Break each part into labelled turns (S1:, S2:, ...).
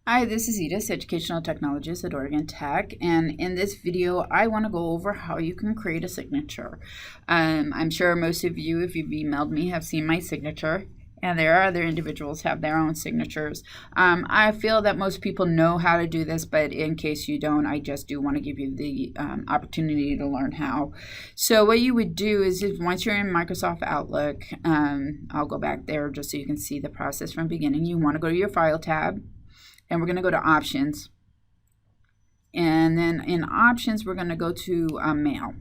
S1: Hi, this is Edith, Educational Technologist at Oregon Tech, and in this video I want to go over how you can create a signature. I'm sure most of you, if you've emailed me, have seen my signature, and there are other individuals have their own signatures. I feel that most people know how to do this, but in case you don't, I just do want to give you the opportunity to learn how. So what you would do is once you're in Microsoft Outlook, I'll go back there just so you can see the process from the beginning. You want to go to your File tab, and we're going to go to Options. And then in Options, we're going to go to Mail.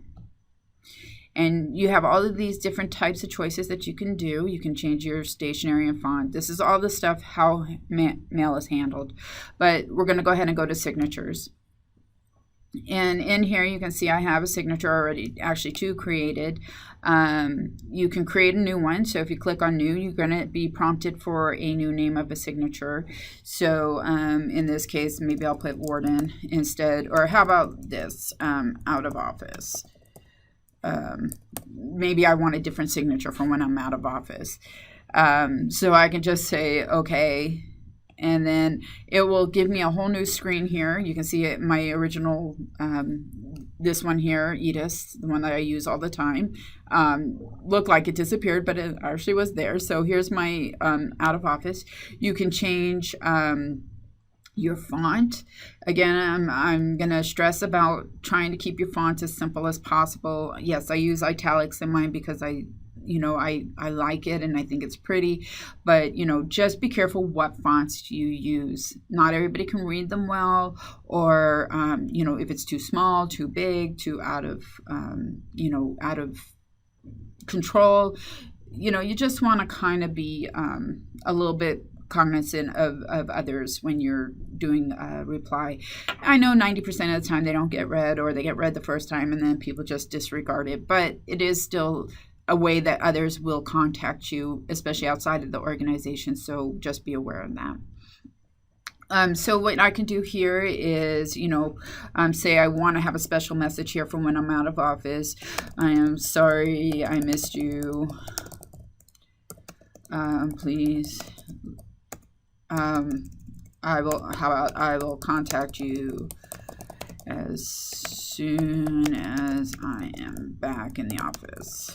S1: And you have all of these different types of choices that you can do. You can change your stationery and font. This is all the stuff how mail is handled. But we're going to go ahead and go to Signatures. And in here you can see I have a signature already, actually two created. You can create a new one. So if you click on new, you're going to be prompted for a new name of a signature. So in this case, maybe I'll put Warden instead. Or how about this, out of office. Maybe I want a different signature from when I'm out of office. So I can just say, okay. And then it will give me a whole new screen here. You can see it, my original, this one here, Edith, the one that I use all the time, looked like it disappeared, but it actually was there. So here's my out of office. You can change your font. Again, I'm going to stress about trying to keep your font as simple as possible. Yes, I use italics in mine because I like it and I think it's pretty, but just be careful what fonts you use. Not everybody can read them well, or if it's too small, too big, too out of out of control. You just want to kind of be a little bit cognizant of others when you're doing a reply. I know 90% of the time they don't get read, or they get read the first time and then people just disregard it, but it is still a way that others will contact you, especially outside of the organization, so just be aware of that. So what I can do here is, say I want to have a special message here for when I'm out of office. I am sorry I missed you. Please. I will contact you as soon as I am back in the office.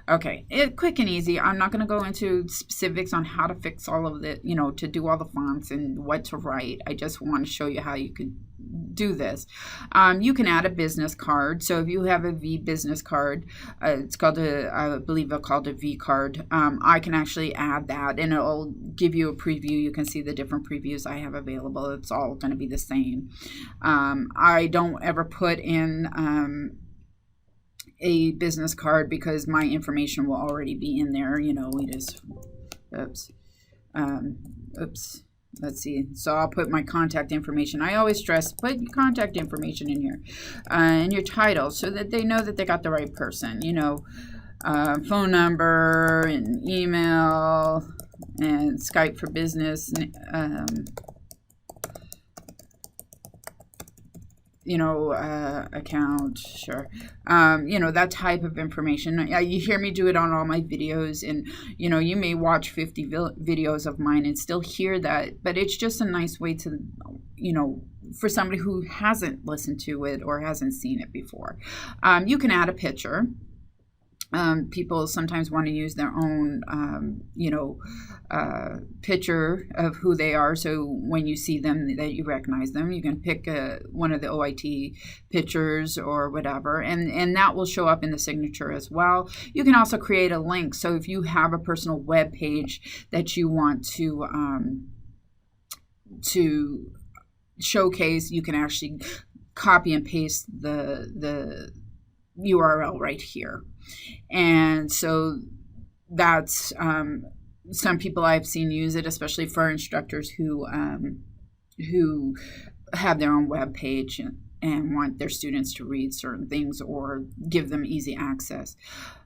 S1: Okay, quick and easy. I'm not going to go into specifics on how to fix all of the, to do all the fonts and what to write. I just want to show you how you could do this. You can add a business card. So if you have a V business card, it's called I believe it's called a V card. I can actually add that, and it'll give you a preview. You can see the different previews I have available. It's all going to be the same. I don't ever put in a business card because my information will already be in there. We just, let's see. So I'll put my contact information. I always stress, put your contact information in here, and your title, so that they know that they got the right person. Phone number and email and Skype for business. Account, sure. That type of information. You hear me do it on all my videos, and you may watch 50 videos of mine and still hear that, but it's just a nice way to, for somebody who hasn't listened to it or hasn't seen it before. You can add a picture. People sometimes want to use their own, picture of who they are. So when you see them, that you recognize them, you can pick one of the OIT pictures or whatever, and that will show up in the signature as well. You can also create a link. So if you have a personal web page that you want to showcase, you can actually copy and paste the URL right here. And so that's some people I've seen use it, especially for instructors who have their own web page and want their students to read certain things or give them easy access.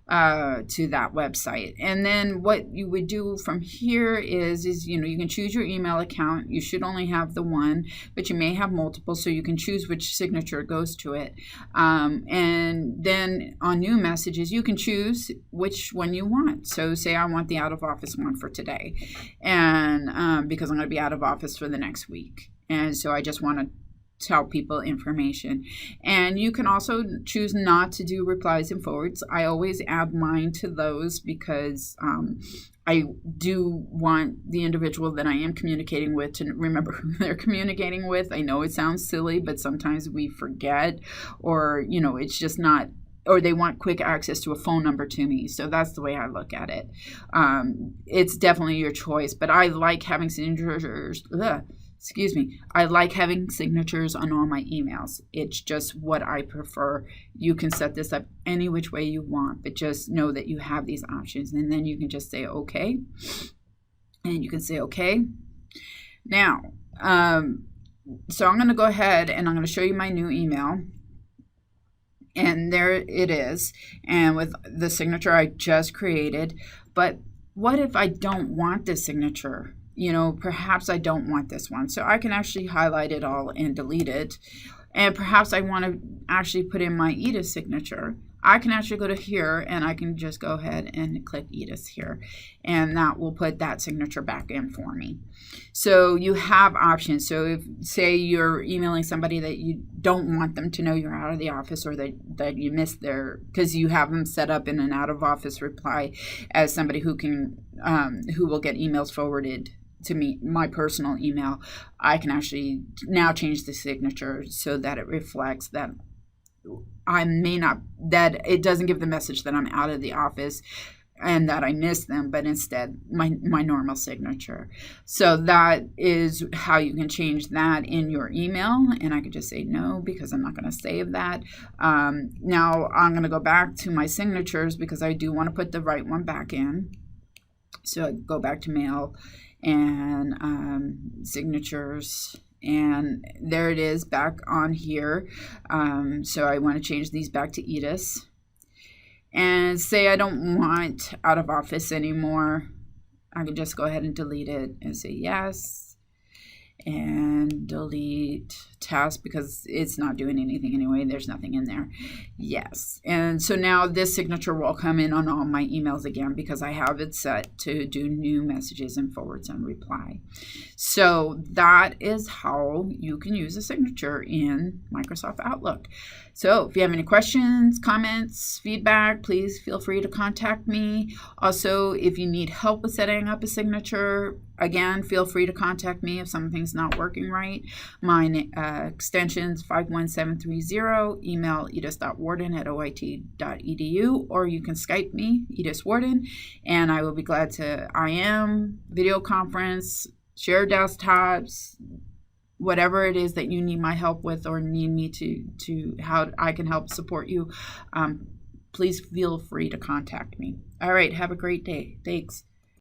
S1: to that website. And then what you would do from here is you can choose your email account. You should only have the one, but you may have multiple, so you can choose which signature goes to it. And then on new messages, you can choose which one you want. So say I want the out of office one for today, and because I'm going to be out of office for the next week, and so I just want to tell people information. And you can also choose not to do replies and forwards. I always add mine to those because I do want the individual that I am communicating with to remember who they're communicating with. I know it sounds silly, but sometimes we forget, or it's just not, or they want quick access to a phone number to me. So that's the way I look at it. It's definitely your choice, but I like having signatures. I like having signatures on all my emails. It's just what I prefer. You can set this up any which way you want, but just know that you have these options, and then you can just say okay, and you can say okay. Now, so I'm going to go ahead and I'm going to show you my new email, and there it is, and with the signature I just created. But what if I don't want this signature? Perhaps I don't want this one. So I can actually highlight it all and delete it. And perhaps I want to actually put in my Edith signature. I can actually go to here and I can just go ahead and click Edith here. And that will put that signature back in for me. So you have options. So if, say, you're emailing somebody that you don't want them to know you're out of the office, or that you missed because you have them set up in an out of office reply as somebody who will get emails forwarded to me, my personal email, I can actually now change the signature so that it reflects that that it doesn't give the message that I'm out of the office and that I missed them, but instead my normal signature. So that is how you can change that in your email. And I could just say no, because I'm not going to save that. Now I'm going to go back to my signatures because I do want to put the right one back in. So I go back to mail and signatures, and there it is back on here. So I want to change these back to Edith, and say I don't want out of office anymore. I can just go ahead and delete it and say yes, and delete task because it's not doing anything anyway. There's nothing in there. Yes. And so now this signature will come in on all my emails again because I have it set to do new messages and forwards and reply. So that is how you can use a signature in Microsoft Outlook. So if you have any questions, comments, feedback, please feel free to contact me. Also, if you need help with setting up a signature, again, feel free to contact me if something's not working right. My extension's 51730, email edith.warden@oit.edu, or you can Skype me, Edith Warden, and I will be glad to video conference, share desktops, whatever it is that you need my help with or need me to how I can help support you. Please feel free to contact me. All right, have a great day. Thanks.